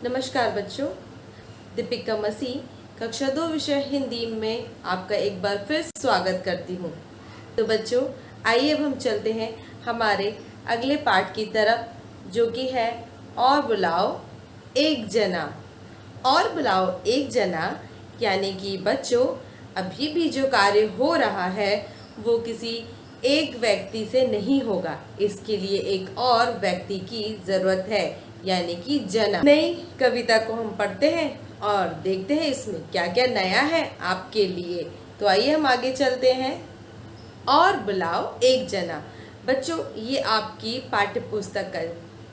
नमस्कार बच्चों, दीपिका मसीह कक्षा 2 विषय हिंदी में आपका एक बार फिर स्वागत करती हूँ। तो बच्चों, आइए अब हम चलते हैं हमारे अगले पाठ की तरफ, जो कि है और बुलाओ एक जना। और बुलाओ एक जना यानी कि बच्चों, अभी भी जो कार्य हो रहा है वो किसी एक व्यक्ति से नहीं होगा, इसके लिए एक और व्यक्ति की जरूरत है, यानी कि जना। नई कविता को हम पढ़ते हैं और देखते हैं इसमें क्या क्या नया है आपके लिए। तो आइए हम आगे चलते हैं। और बुलाओ एक जना। बच्चों, ये आपकी पाठ्य पुस्तक का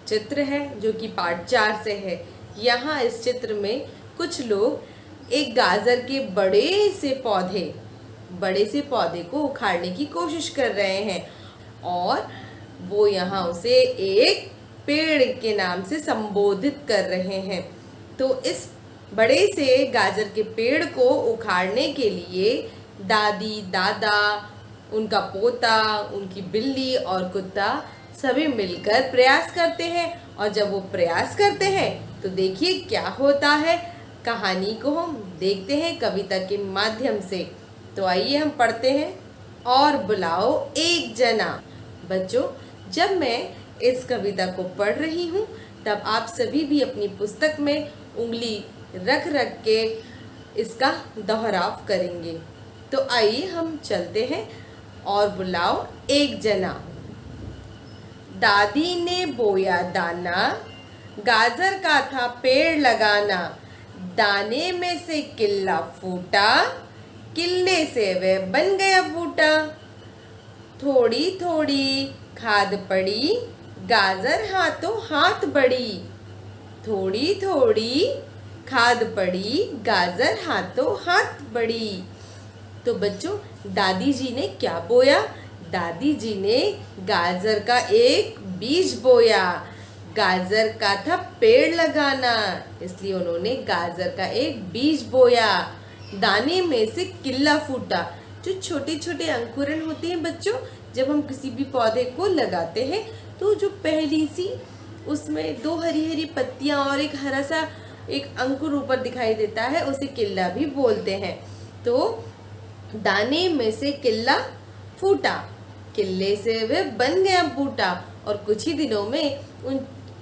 चित्र है जो कि पाठ 4 से है। यहाँ इस चित्र में कुछ लोग एक गाजर के बड़े से पौधे को उखाड़ने की कोशिश कर रहे हैं और वो यहाँ उसे एक पेड़ के नाम से संबोधित कर रहे हैं। तो इस बड़े से गाजर के पेड़ को उखाड़ने के लिए दादी, दादा, उनका पोता, उनकी बिल्ली और कुत्ता सभी मिलकर प्रयास करते हैं। और जब वो प्रयास करते हैं तो देखिए क्या होता है। कहानी को हम देखते हैं कविता के माध्यम से। तो आइए हम पढ़ते हैं। और बुलाओ एक जना। बच्चों, जब मैं इस कविता को पढ़ रही हूँ तब आप सभी भी अपनी पुस्तक में उंगली रख रख के इसका दोहराव करेंगे। तो आइए हम चलते हैं। और बुलाओ एक जना। दादी ने बोया दाना, गाजर का था पेड़ लगाना, दाने में से किल्ला फूटा, किल्ले से वह बन गया बूटा। थोड़ी थोड़ी खाद पड़ी, गाजर हाथों हाथ बढ़ी। थोड़ी थोड़ी खाद पड़ी, गाजर हाथों हाथ बढ़ी। तो बच्चों, दादी जी ने क्या बोया? दादी जी ने गाजर का एक बीज बोया। गाजर का था पेड़ लगाना, इसलिए उन्होंने गाजर का एक बीज बोया। दाने में से किल्ला फूटा। जो छोटे छोटे अंकुरण होते हैं बच्चों, जब हम किसी भी पौधे को लगाते हैं तो जो पहली सी उसमें 2 हरी हरी पत्तियां और एक हरा सा एक अंकुर ऊपर दिखाई देता है, उसे किल्ला भी बोलते हैं। तो दाने में से किल्ला फूटा, किल्ले से वह बन गया बूटा। और कुछ ही दिनों में उन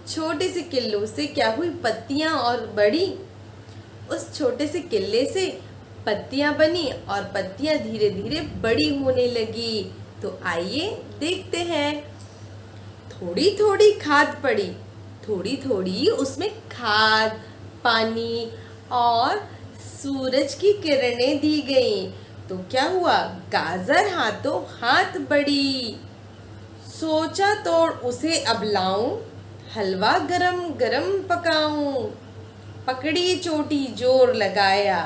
छोटे से किल्लों से क्या हुई? पत्तियां और बढ़ी। उस छोटे से किल्ले से पत्तियां बनी और पत्तियां धीरे धीरे बड़ी होने लगी। तो आइए देखते हैं। थोड़ी थोड़ी खाद पड़ी, थोड़ी थोड़ी उसमें खाद, पानी और सूरज की किरणें दी गईं। तो क्या हुआ? गाजर हाथों हाथ बढ़ी। सोचा तोड़ उसे अब लाऊं, हलवा गरम गरम पकाऊं। पकड़ी चोटी जोर लगाया,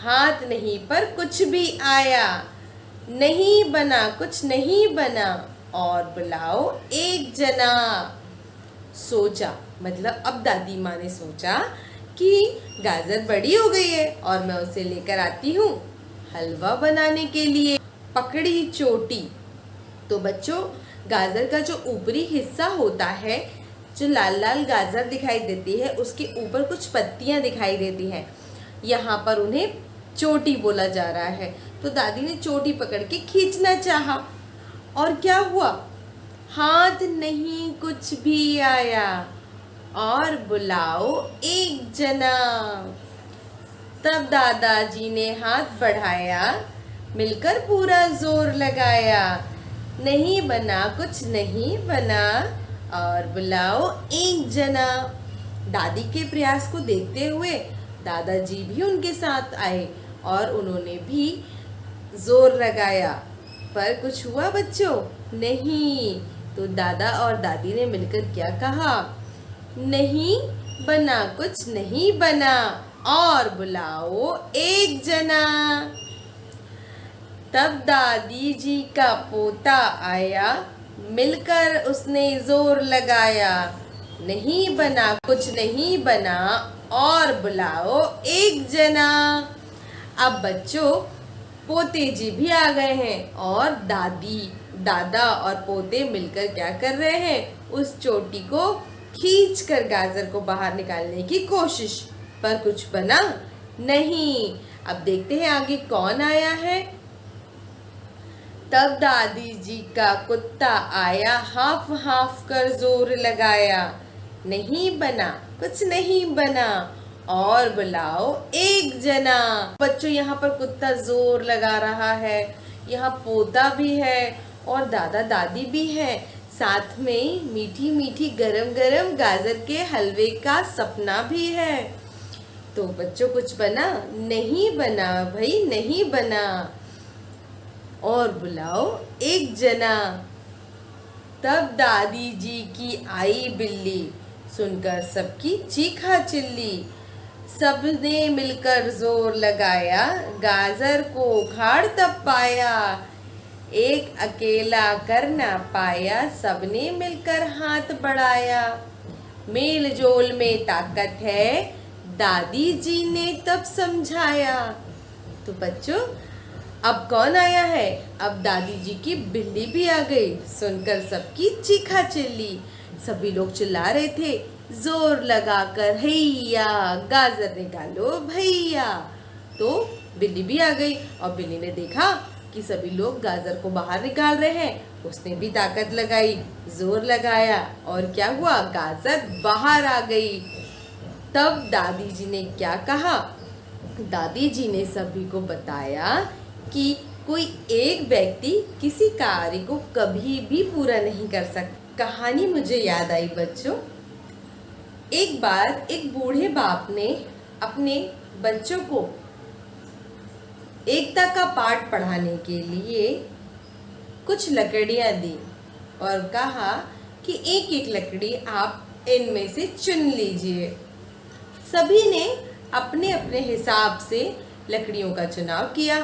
हाथ नहीं पर कुछ भी आया। नहीं बना कुछ नहीं बना, और बुलाओ एक जना। सोचा मतलब अब दादी माँ ने सोचा कि गाजर बड़ी हो गई है और मैं उसे लेकर आती हूँ हलवा बनाने के लिए। पकड़ी चोटी। तो बच्चों, गाजर का जो ऊपरी हिस्सा होता है, जो लाल लाल गाजर दिखाई देती है, उसके ऊपर कुछ पत्तियां दिखाई देती हैं। यहाँ पर उन्हें चोटी बोला जा रहा है। तो दादी ने चोटी पकड़ के खींचना चाहा और क्या हुआ? हाथ नहीं कुछ भी आया। और बुलाओ एक जना। तब दादाजी ने हाथ बढ़ाया, मिलकर पूरा जोर लगाया। नहीं बना कुछ नहीं बना, और बुलाओ एक जना। दादी के प्रयास को देखते हुए दादाजी भी उनके साथ आए और उन्होंने भी जोर लगाया, पर कुछ हुआ बच्चों? नहीं। तो दादा और दादी ने मिलकर क्या कहा? नहीं बना कुछ नहीं बना, और बुलाओ एक जना। तब दादी जी का पोता आया, मिलकर उसने जोर लगाया। नहीं बना कुछ नहीं बना, और बुलाओ एक जना। अब बच्चों, पोते जी भी आ गए हैं और दादी, दादा और पोते मिलकर क्या कर रहे हैं? उस चोटी को खींचकर गाजर को बाहर निकालने की कोशिश, पर कुछ बना नहीं। अब देखते हैं आगे कौन आया है। तब दादी जी का कुत्ता आया, हाफ हाफ कर जोर लगाया, नहीं बना, कुछ नहीं बना, और बुलाओ एक जना। बच्चों, यहाँ पर कुत्ता जोर लगा रहा है, यहाँ पोता भी है और दादा दादी भी है, साथ में मीठी मीठी गरम गरम गाजर के हलवे का सपना भी है। तो बच्चों, कुछ बना नहीं बना भाई, नहीं बना, और बुलाओ एक जना। तब दादी जी की आई बिल्ली, सुनकर सबकी चीखा चिल्ली, सबने मिलकर जोर लगाया, गाजर को उखाड़ तब पाया, एक अकेला कर ना पाया, सबने मिलकर हाथ बढ़ाया, मेल जोल में ताकत है, दादी जी ने तब समझाया। तो बच्चों, अब कौन आया है? अब दादी जी की बिल्ली भी आ गई, सुनकर सबकी चीखा चिल्ली, सभी लोग चिल्ला रहे थे जोर लगाकर, हैया गाजर निकालो भैया। तो बिल्ली भी आ गई और बिल्ली ने देखा कि सभी लोग गाजर को बाहर निकाल रहे हैं, उसने भी ताकत लगाई, जोर लगाया, और क्या हुआ? गाजर बाहर आ गई। तब दादी जी ने क्या कहा? दादी जी ने सभी को बताया कि कोई एक व्यक्ति किसी कार्य को कभी भी पूरा नहीं कर सकता। कहानी मुझे याद आई बच्चों। एक बार एक बूढ़े बाप ने अपने बच्चों को एकता का पाठ पढ़ाने के लिए कुछ लकड़ियां दी और कहा कि एक एक लकड़ी आप इनमें से चुन लीजिए। सभी ने अपने अपने हिसाब से लकड़ियों का चुनाव किया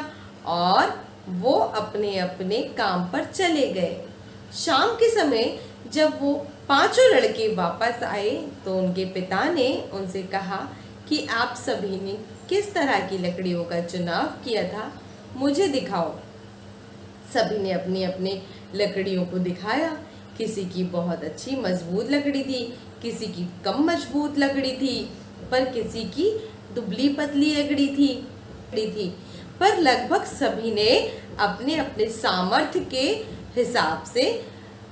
और वो अपने अपने काम पर चले गए। शाम के समय जब वो पांचों लड़के वापस आए तो उनके पिता ने उनसे कहा कि आप सभी ने किस तरह की लकड़ियों का चुनाव किया था, मुझे दिखाओ। सभी ने अपनी अपनी लकड़ियों को दिखाया। किसी की बहुत अच्छी मजबूत लकड़ी थी, किसी की कम मजबूत लकड़ी थी, पर किसी की दुबली पतली लकड़ी थी। पर लगभग सभी ने अपने अपने सामर्थ्य के हिसाब से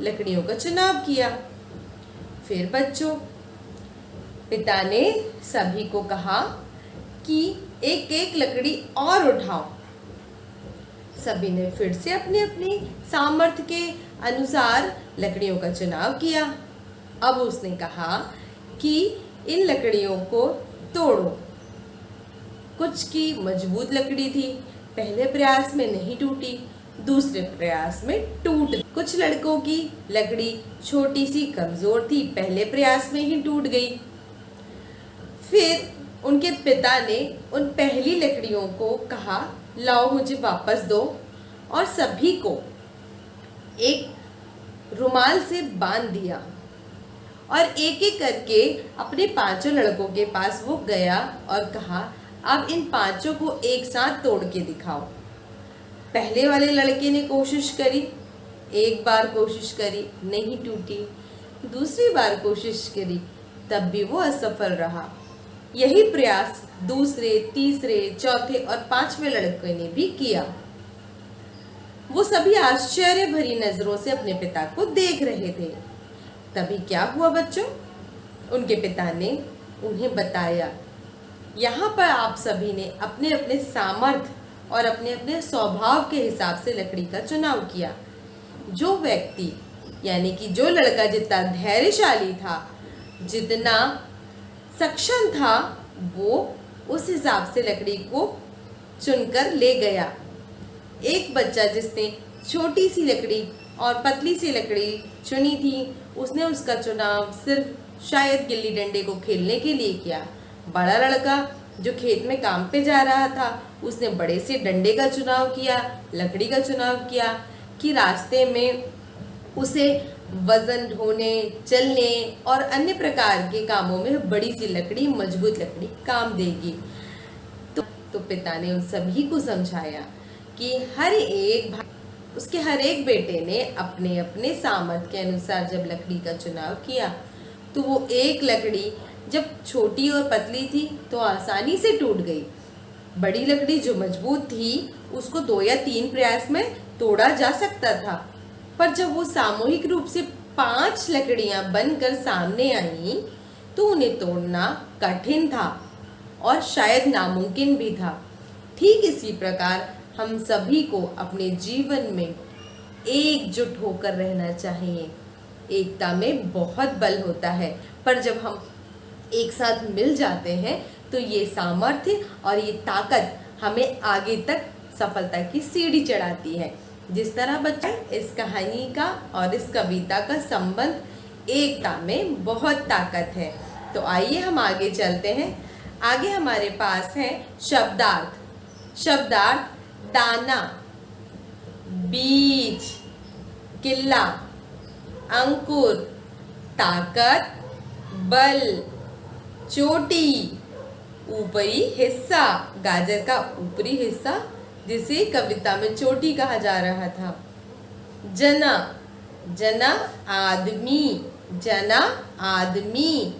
लकड़ियों का चुनाव किया। फिर बच्चों, पिता ने सभी को कहा कि एक एक लकड़ी और उठाओ। सभी ने फिर से अपने अपने सामर्थ्य के अनुसार लकड़ियों का चुनाव किया। अब उसने कहा कि इन लकड़ियों को तोड़ो। कुछ की मजबूत लकड़ी थी, पहले प्रयास में नहीं टूटी, दूसरे प्रयास में टूट। कुछ लड़कों की लकड़ी छोटी सी कमजोर थी, पहले प्रयास में ही टूट गई। फिर उनके पिता ने उन पहली लकड़ियों को कहा, लाओ मुझे वापस दो, और सभी को एक रुमाल से बांध दिया और एक एक करके अपने पांचों लड़कों के पास वो गया और कहा, अब इन पांचों को एक साथ तोड़ के दिखाओ। पहले वाले लड़के ने कोशिश करी, एक बार कोशिश करी, नहीं टूटी। दूसरी बार कोशिश करी, तब भी वो असफल रहा। यही प्रयास दूसरे, तीसरे, चौथे और पांचवें लड़के ने भी किया। वो सभी आश्चर्य भरी नजरों से अपने पिता को देख रहे थे। तभी क्या हुआ बच्चों? उनके पिता ने उन्हें बताया, यहाँ पर आप सभी ने अपने अपने सामर्थ्य और अपने अपने स्वभाव के हिसाब से लकड़ी का चुनाव किया। जो व्यक्ति यानी कि जो लड़का जितना धैर्यशाली था, जितना सक्षम था, वो उस हिसाब से लकड़ी को चुनकर ले गया। एक बच्चा जिसने छोटी सी लकड़ी और पतली सी लकड़ी चुनी थी, उसने उसका चुनाव सिर्फ शायद गिल्ली डंडे को खेलने के लिए किया। बड़ा लड़का जो खेत में काम पे जा रहा था, उसने बड़े से डंडे का चुनाव किया, लकड़ी का चुनाव किया कि रास्ते में उसे वजन ढोने, चलने और अन्य प्रकार के कामों में बड़ी सी लकड़ी, मजबूत लकड़ी काम देगी। तो पिता ने उन सभी को समझाया कि हर एक बेटे ने अपने अपने सामर्थ्य के अनुसार जब लकड़ी का चुनाव किया तो वो एक लकड़ी जब छोटी और पतली थी तो आसानी से टूट गई। बड़ी लकड़ी जो मजबूत थी उसको 2 या 3 प्रयास में तोड़ा जा सकता था, पर जब वो सामूहिक रूप से 5 लकड़ियां बनकर सामने आईं तो उन्हें तोड़ना कठिन था और शायद नामुमकिन भी था। ठीक इसी प्रकार हम सभी को अपने जीवन में एकजुट होकर रहना चाहिए। एकता में बहुत बल होता है, पर जब हम एक साथ मिल जाते हैं तो ये सामर्थ्य और ये ताकत हमें आगे तक सफलता की सीढ़ी चढ़ाती है। जिस तरह बच्चे इस कहानी का और इस कविता का संबंध एकता में बहुत ताकत है। तो आइए हम आगे चलते हैं। आगे हमारे पास है शब्दार्थ। शब्दार्थ दाना, बीज, किल्ला, अंकुर, ताकत, बल, चोटी, ऊपरी हिस्सा, गाजर का ऊपरी हिस्सा जिसे कविता में चोटी कहा जा रहा था। जना, जना आदमी, जना आदमी।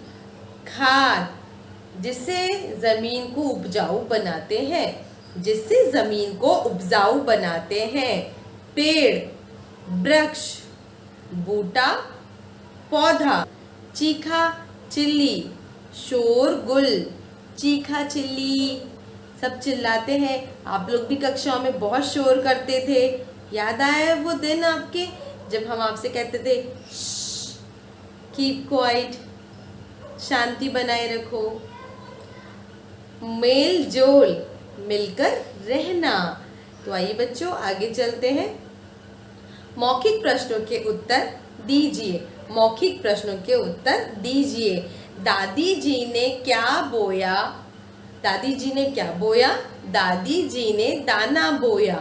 खाद, जिससे जमीन को उपजाऊ बनाते हैं, जिससे जमीन को उपजाऊ बनाते हैं। पेड़, वृक्ष, बूटा, पौधा। चीखा चिल्ली, शोरगुल। चीखा चिल्ली, सब चिल्लाते हैं। आप लोग भी कक्षाओं में बहुत शोर करते थे। याद आया वो दिन आपके जब हम आपसे कहते थे कीप क्वाइट, शांति बनाए रखो। मेल जोल, मिलकर रहना। तो आइए बच्चों आगे चलते हैं। मौखिक प्रश्नों के उत्तर दीजिए। मौखिक प्रश्नों के उत्तर दीजिए। दादी जी ने क्या बोया? दादी जी ने क्या बोया? दादी जी ने दाना बोया।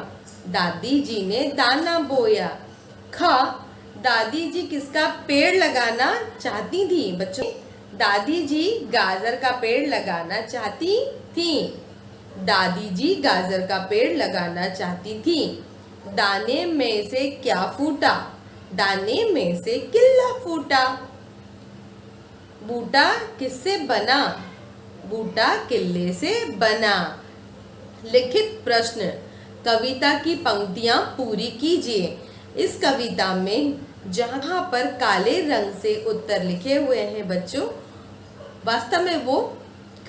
दादी जी ने दाना बोया। ख, दादी जी किसका पेड़ लगाना चाहती थी? बच्चों, दादी जी गाजर का पेड़ लगाना चाहती थी। दादी जी गाजर का पेड़ लगाना चाहती थी। दाने में से क्या फूटा? दाने में से किल्ला फूटा। बूटा किससे बना? बूटा किल्ले से बना। लिखित प्रश्न, कविता की पंक्तियां पूरी कीजिए। इस कविता में जहां पर काले रंग से उत्तर लिखे हुए हैं बच्चों, वास्तव में वो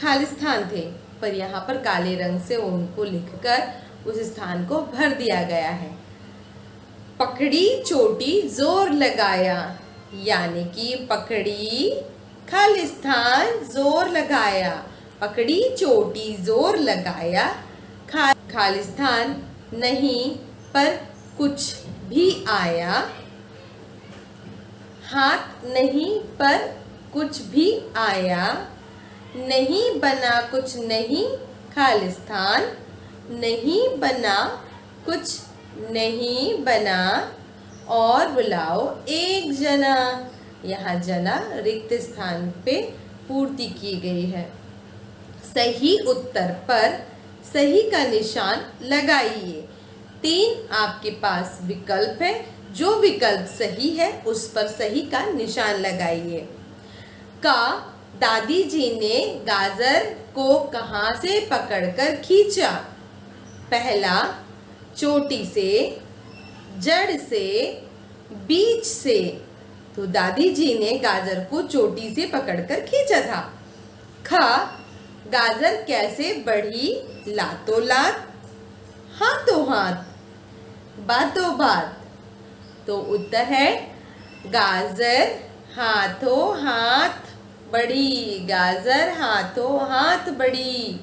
खालिस्तान थे, पर यहाँ पर काले रंग से उनको लिखकर उस स्थान को भर दिया गया है। पकड़ी चोटी जोर लगाया, यानी कि पकड़ी खालिस्तान जोर लगाया। पकड़ी चोटी जोर लगाया, खालिस्तान नहीं पर कुछ भी आया। हाथ नहीं पर कुछ भी आया। नहीं बना कुछ नहीं खालिस्तान, नहीं बना कुछ नहीं बना। और बुलाओ एक जना। यहाँ जना रिक्त स्थान पे पूर्ति की गई है। सही उत्तर पर सही का निशान लगाइए। 3 आपके पास विकल्प है, जो विकल्प सही है उस पर सही का निशान लगाइए। का, दादी जी ने गाजर को कहाँ से पकड़कर खींचा? पहला, चोटी से, जड़ से, बीज से। तो दादी जी ने गाजर को चोटी से पकड़कर खींचा था। ख, गाजर कैसे बढ़ी? लातों लात, हाथों हाथ, बातों बात। तो उत्तर है गाजर हाथों हाथ बढ़ी। गाजर हाथों हाथ बढ़ी।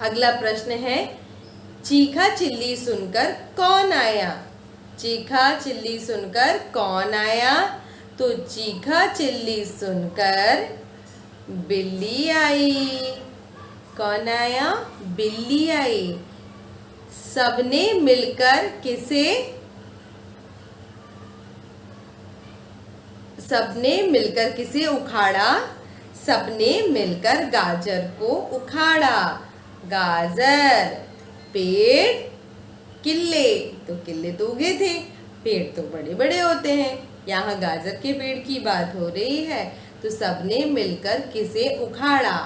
अगला प्रश्न है, चीखा चिल्ली सुनकर कौन आया? चीखा चिल्ली सुनकर कौन आया? तो चीखा चिल्ली सुनकर बिल्ली आई। कौन आया? बिल्ली आई। सबने मिलकर किसे? सबने मिलकर किसे उखाड़ा? सबने मिलकर गाजर को उखाड़ा। गाजर, पेड़, किल्ले, तो किल्ले तो उगे थे। पेड़ तो बड़े बड़े होते हैं। यहाँ गाजर के पेड़ की बात हो रही है, तो सबने मिलकर किसे उखाड़ा?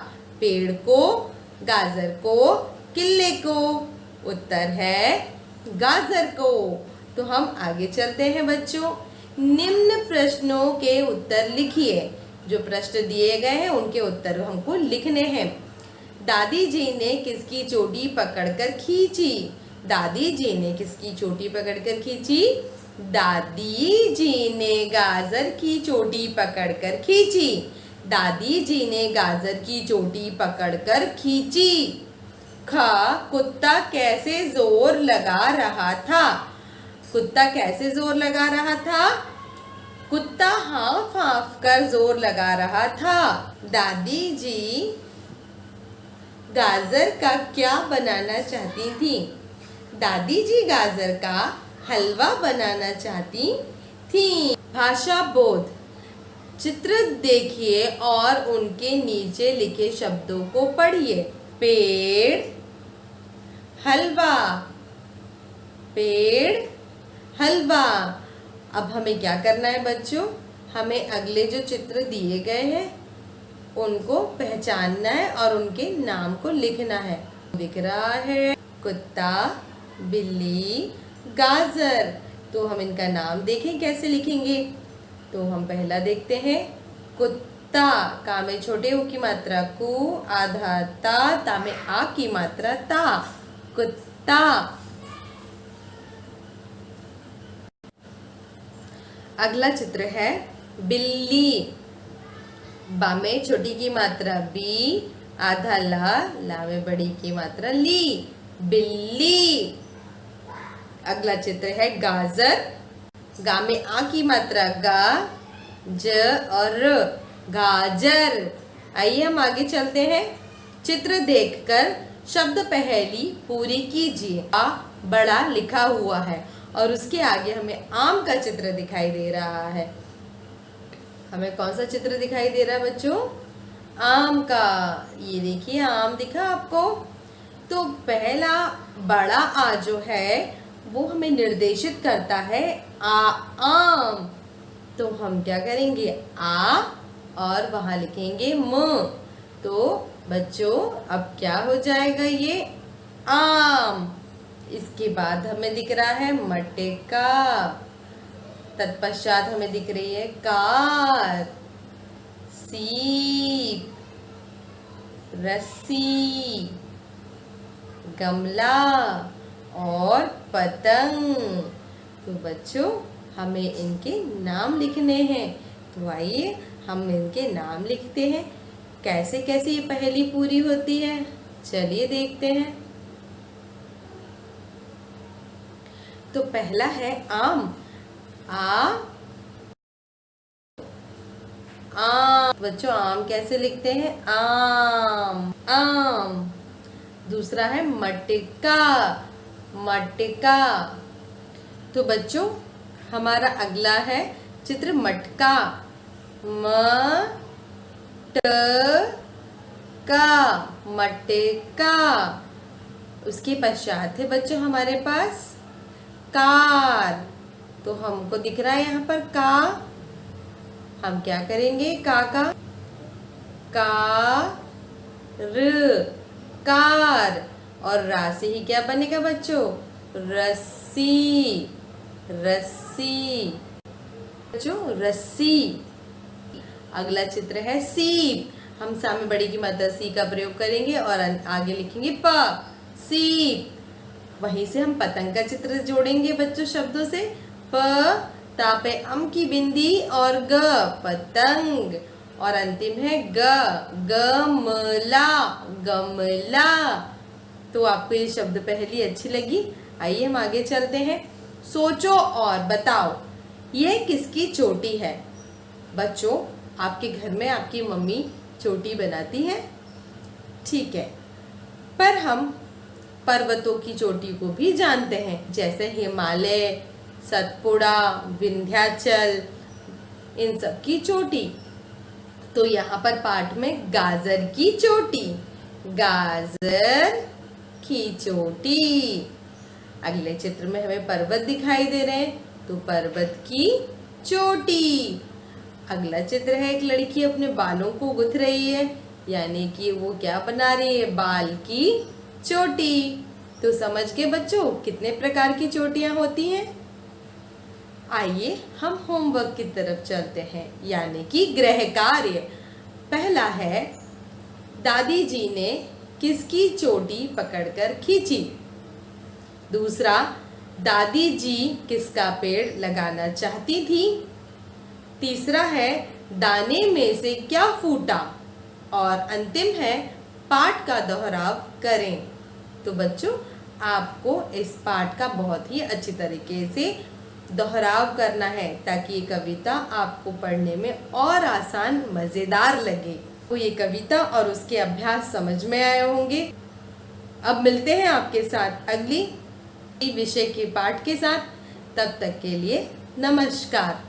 पेड़ को, गाजर को, किले को? उत्तर है गाजर को। तो हम आगे चलते हैं बच्चों। निम्न प्रश्नों के उत्तर लिखिए। जो प्रश्न दिए गए हैं उनके उत्तर हमको लिखने हैं। दादी जी ने किसकी चोटी पकड़कर खींची? दादी जी ने किसकी चोटी पकड़कर खींची? दादी जी ने गाजर की चोटी पकड़कर खींची। दादी जी ने गाजर की चोटी पकड़कर खींची। ख, कुत्ता कैसे जोर लगा रहा था? कुत्ता कैसे जोर लगा रहा था? कुत्ता हाफ हाफ कर जोर लगा रहा था। दादी जी गाजर का क्या बनाना चाहती थी? दादी जी गाजर का हलवा बनाना चाहती थी। भाषा बोध। चित्र देखिए और उनके नीचे लिखे शब्दों को पढ़िए। पेड़, हलवा, पेड़, हलवा। अब हमें क्या करना है बच्चों? हमें अगले जो चित्र दिए गए हैं उनको पहचानना है और उनके नाम को लिखना है। दिख रहा है कुत्ता, बिल्ली, गाजर। तो हम इनका नाम देखें कैसे लिखेंगे। तो हम पहला देखते हैं कुत्ता। का में छोटे ऊ की मात्रा कु, आधा ता में आ की मात्रा ता, कुत्ता। अगला चित्र है बिल्ली। बा में छोटी की मात्रा बी, आधा ला में बड़ी की मात्रा ली, बिल्ली। अगला चित्र है गाजर। गा में आ की मात्रा गा, ज और र, गाजर। आइए हम आगे चलते हैं। चित्र देखकर शब्द पहेली पूरी कीजिए। आ बड़ा लिखा हुआ है और उसके आगे हमें आम का चित्र दिखाई दे रहा है। हमें कौन सा चित्र दिखाई दे रहा है बच्चों? आम का। ये देखिए आम दिखा आपको। तो पहला बड़ा आ जो है वो हमें निर्देशित करता है आम। तो हम क्या करेंगे? आ और वहां लिखेंगे म। तो बच्चों अब क्या हो जाएगा? ये आम। इसके बाद हमें दिख रहा है मटका। तत्पश्चात हमें दिख रही है कार, सीप, रस्सी, गमला और पतंग। तो बच्चों हमें इनके नाम लिखने हैं। तो आइए हम इनके नाम लिखते हैं। कैसे कैसे ये पहेली पूरी होती है चलिए देखते हैं। तो पहला है आम। आम। बच्चों आम कैसे लिखते हैं? आम, आम। दूसरा है मटका। मटका। तो बच्चों हमारा अगला है चित्र मटका। मटका। उसके पश्चात है बच्चों हमारे पास कार। तो हमको दिख रहा है यहाँ पर का। हम क्या करेंगे? का कार। और रा से ही क्या बनेगा बच्चों? रस्सी। रस्सी। बच्चों रस्सी। अगला चित्र है सीप। हम सामने बड़ी की मात्रा सी का प्रयोग करेंगे और आगे लिखेंगे प, सीप। वहीं से हम पतंग का चित्र जोड़ेंगे बच्चों शब्दों से। प तापे अम की बिंदी और ग, पतंग। और अंतिम है ग, गमला, गमला। तो आपको ये शब्द पहेली अच्छी लगी? आइए हम आगे चलते हैं। सोचो और बताओ ये किसकी चोटी है? बच्चों आपके घर में आपकी मम्मी चोटी बनाती है, ठीक है, पर हम पर्वतों की चोटी को भी जानते हैं, जैसे हिमालय, सतपुड़ा, विंध्याचल, इन सब की चोटी। तो यहाँ पर पाठ में गाजर की चोटी, गाजर की चोटी। अगले चित्र में हमें पर्वत दिखाई दे रहे हैं, तो पर्वत की चोटी। अगला चित्र है, एक लड़की अपने बालों को गुथ रही है, यानी कि वो क्या बना रही है, बाल की चोटी। तो समझ के बच्चों कितने प्रकार की चोटियां होती हैं। आइए हम होमवर्क की तरफ चलते हैं, यानी कि गृह कार्य। पहला है, दादी जी ने किसकी चोटी पकड़कर खींची। दूसरा, दादी जी किसका पेड़ लगाना चाहती थी। तीसरा है, दाने में से क्या फूटा। और अंतिम है, पाठ का दोहराव करें। तो बच्चों आपको इस पाठ का बहुत ही अच्छी तरीके से दोहराव करना है, ताकि ये कविता आपको पढ़ने में और आसान मज़ेदार लगे। तो ये कविता और उसके अभ्यास समझ में आए होंगे। अब मिलते हैं आपके साथ अगली विषय के पाठ के साथ। तब तक के लिए नमस्कार।